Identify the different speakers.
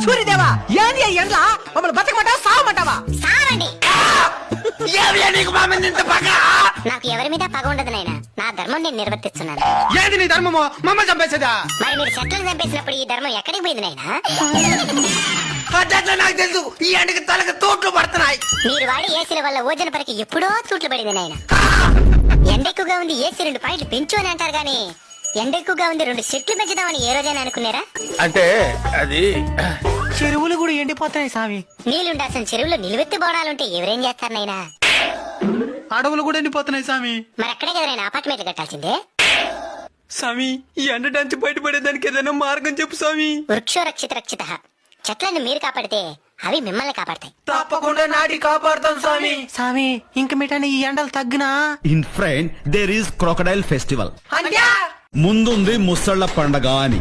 Speaker 1: సూర్యదేవా ఏంది ఎండ్ల మమ్మల్ని బతకమంటావా సావమంటావా?
Speaker 2: సావండి.
Speaker 3: నీకు మా మీద ఇంత పగ?
Speaker 2: నాకు ఎవరి మీద పగ ఉండదు నాయనా, నా ధర్మం నేను నిర్వర్తిస్తున్నాను.
Speaker 3: ఏంది నీ ధర్మము? మమ్మల్ని చంపేసేదా?
Speaker 2: మరి మీరు చెట్లను చంపేసినప్పుడు ఈ ధర్మం ఎక్కడికి పోయింది నాయనా?
Speaker 3: అట్లా నాకు తెలుసు. ఈ ఎండకి తలకి తోట్లు పడుతున్నాయి.
Speaker 2: మీరు వాడి ఏసీల వల్ల ఓజన పరకి ఎప్పుడో తూట్లు పడింది నాయన. ఎండ ఎక్కువగా ఉంది ఏసీ 2 పాయింట్లు పెంచు అని అంటారు గానీ ఎండ ఎక్కువగా ఉంది 2 చెట్లు పెంచుదామని ఏ రోజైనా అనుకున్నారా?
Speaker 3: అంటే అది
Speaker 1: చెరువులు కూడా ఎండిపోతున్నాయి స్వామి.
Speaker 2: నీళ్లుండాల్సిన చెరువులో నిలువెత్తి బోనాలుంటే ఎవరేం చేస్తారు నాయనా?
Speaker 3: అడవులు కూడా ఎండిపోతున్నాయి స్వామి.
Speaker 2: మరి అక్కడే కదా నేను అపార్ట్మెంట్లు కట్టాల్సిందే.
Speaker 3: స్వామి ఈ ఎండ నుంచి బయటపడేదానికి ఏదైనా మార్గం చెప్పు స్వామి.
Speaker 2: వృక్షో రక్షిత రక్షిత. చెట్లను మీరు కాపాడితే అవి మిమ్మల్ని కాపాడతాయి.
Speaker 3: తప్పకుండా నాటి కాపాడుతాం స్వామి.
Speaker 1: స్వామి ఇంక మిఠాని ఈ ఎండలు తగ్గునా?
Speaker 4: In front there is crocodile festival.
Speaker 3: అంటే
Speaker 4: ముందుంది ముసళ్ళ పండగ అని.